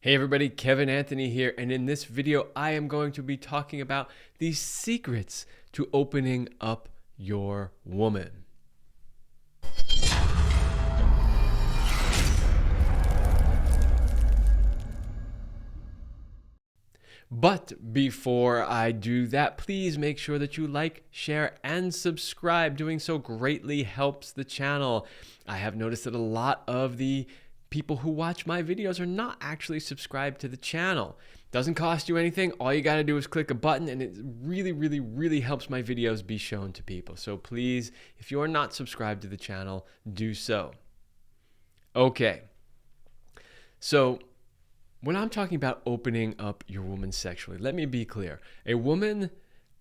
Hey everybody, Kevin Anthony here, and in this video I am going to be talking about the secrets to opening up your woman. But before I do that, please make sure that you like, share, and subscribe. Doing so greatly helps the channel. I have noticed that a lot of the people who watch my videos are not actually subscribed to the channel. Doesn't cost you anything. All you got to do is click a button, and it really helps my videos be shown to people. So please, if you are not subscribed to the channel, do so. Okay. So when I'm talking about opening up your woman sexually, let me be clear. A woman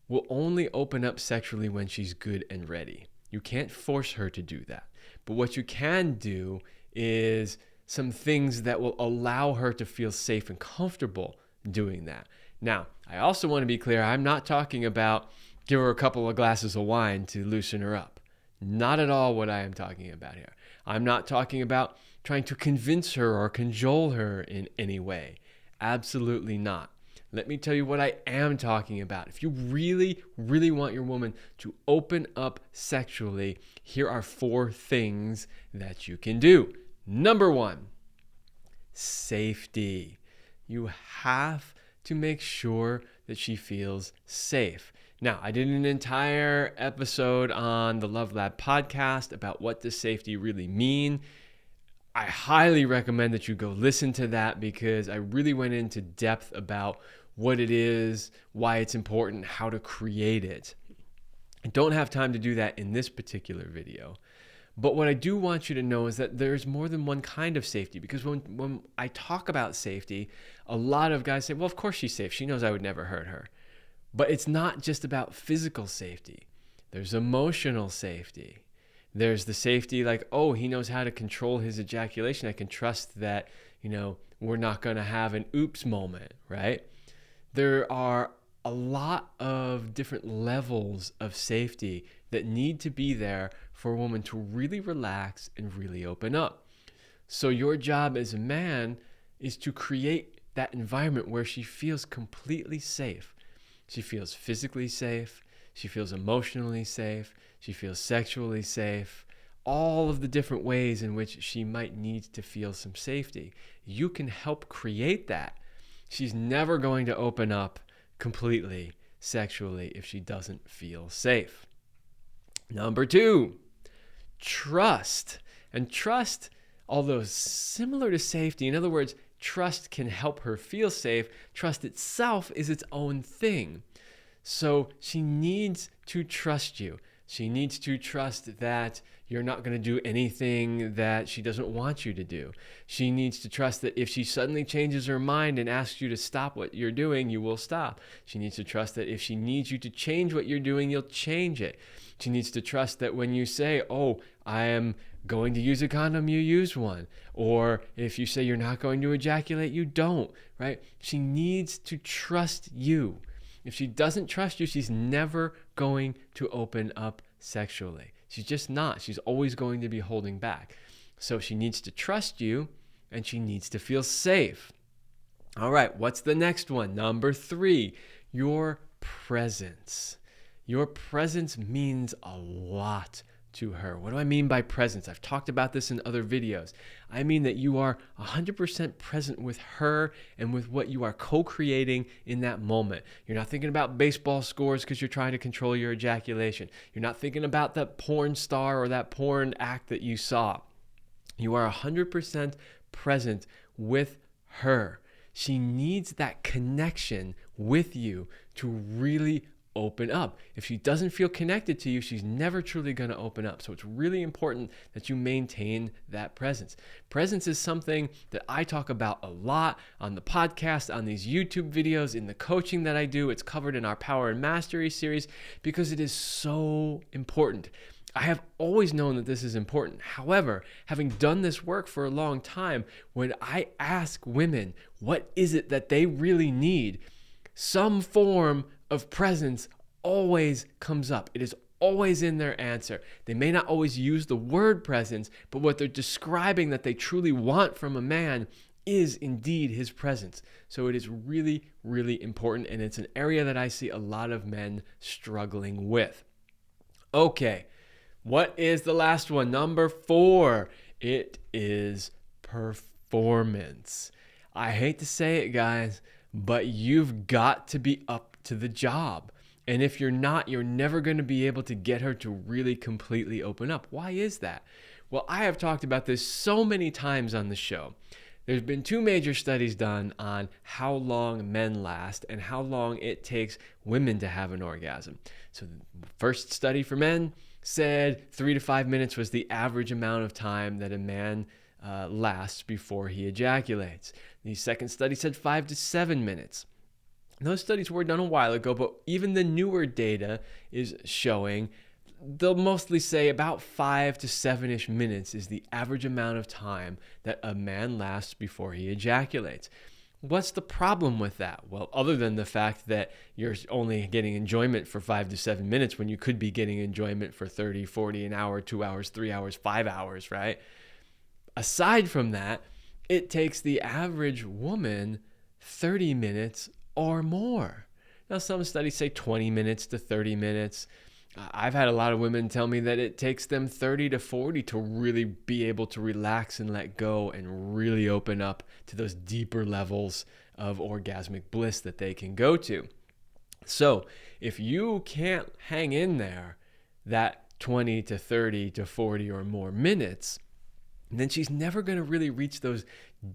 will only open up sexually when she's good and ready. You can't force her to do that. But what you can do is some things that will allow her to feel safe and comfortable doing that. Now, I also want to be clear, I'm not talking about give her a couple of glasses of wine to loosen her up. Not at all what I am talking about here. I'm not talking about trying to convince her or cajole her in any way. Absolutely not. Let me tell you what I am talking about. If you really want your woman to open up sexually, here are 4 things that you can do. Number 1, safety. You have to make sure that she feels safe. Now, I did an entire episode on the Love Lab podcast about what does safety really mean. I highly recommend that you go listen to that because I really went into depth about what it is, why it's important, how to create it. I don't have time to do that in this particular video. But what I do want you to know is that there's more than one kind of safety, because when I talk about safety, a lot of guys say, well, of course she's safe. She knows I would never hurt her. But it's not just about physical safety. There's emotional safety. There's the safety like, oh, he knows how to control his ejaculation. I can trust that, we're not going to have an oops moment, right? There are a lot of different levels of safety that need to be there for a woman to really relax and really open up. So your job as a man is to create that environment where she feels completely safe. She feels physically safe. She feels emotionally safe. She feels sexually safe. All of the different ways in which she might need to feel some safety. You can help create that. She's never going to open up completely sexually if she doesn't feel safe. Number 2, trust. And trust, although similar to safety, in other words, trust can help her feel safe. Trust itself is its own thing. So she needs to trust you. She needs to trust that you're not going to do anything that she doesn't want you to do. She needs to trust that if she suddenly changes her mind and asks you to stop what you're doing, you will stop. She needs to trust that if she needs you to change what you're doing, you'll change it. She needs to trust that when you say, oh, I am going to use a condom, you use one. Or if you say you're not going to ejaculate, you don't, right? She needs to trust you. If she doesn't trust you, she's never going to open up sexually. She's just not. She's always going to be holding back. So she needs to trust you, and she needs to feel safe. All right, what's the next one? Number 3, your presence. Your presence means a lot to her. What do I mean by presence? I've talked about this in other videos. I mean that you are 100% present with her and with what you are co-creating in that moment. You're not thinking about baseball scores because you're trying to control your ejaculation. You're not thinking about that porn star or that porn act that you saw. You are 100% present with her. She needs that connection with you to really open up. If she doesn't feel connected to you, she's never truly going to open up. So it's really important that you maintain that presence. Presence is something that I talk about a lot on the podcast, on these YouTube videos, in the coaching that I do. It's covered in our Power and Mastery series because it is so important. I have always known that this is important. However, having done this work for a long time, when I ask women, what is it that they really need? Some form of presence always comes up. It is always in their answer. They may not always use the word presence, but what they're describing that they truly want from a man is indeed his presence. So it is really, really important, and it's an area that I see a lot of men struggling with. Okay, what is the last one? Number 4. It is performance. I hate to say it, guys, but you've got to be up to the job. And if you're not, you're never going to be able to get her to really completely open up. Why is that? Well, I have talked about this so many times on the show. There's been 2 major studies done on how long men last and how long it takes women to have an orgasm. So the first study for men said 3 to 5 minutes was the average amount of time that a man lasts before he ejaculates. The second study said 5 to 7 minutes. Those studies were done a while ago, but even the newer data is showing they'll mostly say about 5 to 7-ish minutes is the average amount of time that a man lasts before he ejaculates. What's the problem with that? Well, other than the fact that you're only getting enjoyment for 5 to 7 minutes when you could be getting enjoyment for 30, 40, an hour, 2 hours, 3 hours, 5 hours, right? Aside from that, it takes the average woman 30 minutes or more. Now, some studies say 20 minutes to 30 minutes. I've had a lot of women tell me that it takes them 30 to 40 to really be able to relax and let go and really open up to those deeper levels of orgasmic bliss that they can go to. So if you can't hang in there that 20 to 30 to 40 or more minutes, then she's never going to really reach those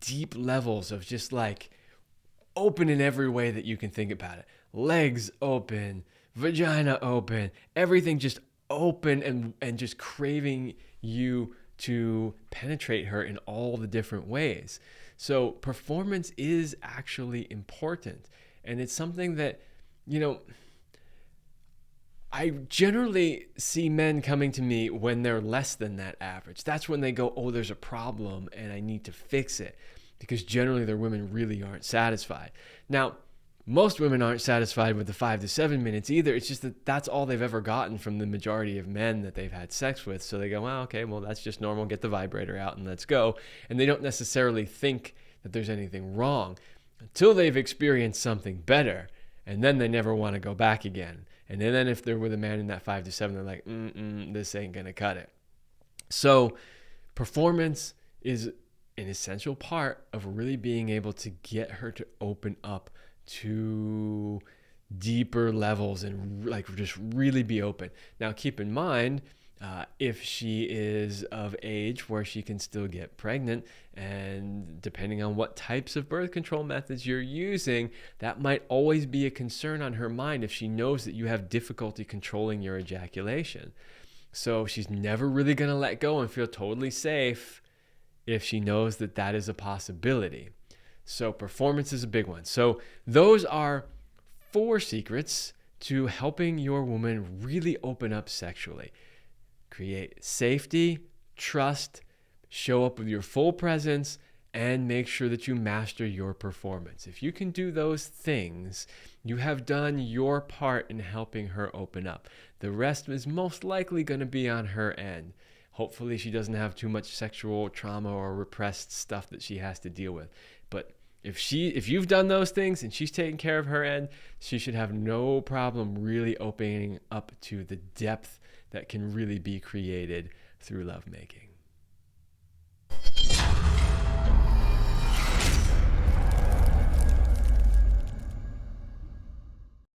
deep levels of just like open in every way that you can think about it. Legs open, vagina open, everything just open and just craving you to penetrate her in all the different ways. So performance is actually important. And it's something that, I generally see men coming to me when they're less than that average. That's when they go, oh, there's a problem and I need to fix it. Because generally their women really aren't satisfied. Now, most women aren't satisfied with the 5 to 7 minutes either. It's just that that's all they've ever gotten from the majority of men that they've had sex with. So they go, well, okay, well, that's just normal. Get the vibrator out and let's go. And they don't necessarily think that there's anything wrong until they've experienced something better. And then they never want to go back again. And then if they're with a man in that 5 to 7, they're like, this ain't going to cut it. So performance is an essential part of really being able to get her to open up to deeper levels and like just really be open. Now, keep in mind, if she is of age where she can still get pregnant, and depending on what types of birth control methods you're using, that might always be a concern on her mind if she knows that you have difficulty controlling your ejaculation. So she's never really going to let go and feel totally safe if she knows that that is a possibility. So performance is a big one. So those are 4 secrets to helping your woman really open up sexually. Create safety, trust, show up with your full presence, and make sure that you master your performance. If you can do those things, you have done your part in helping her open up. The rest is most likely going to be on her end. Hopefully she doesn't have too much sexual trauma or repressed stuff that she has to deal with. But if you've done those things and she's taking care of her end, she should have no problem really opening up to the depth that can really be created through lovemaking.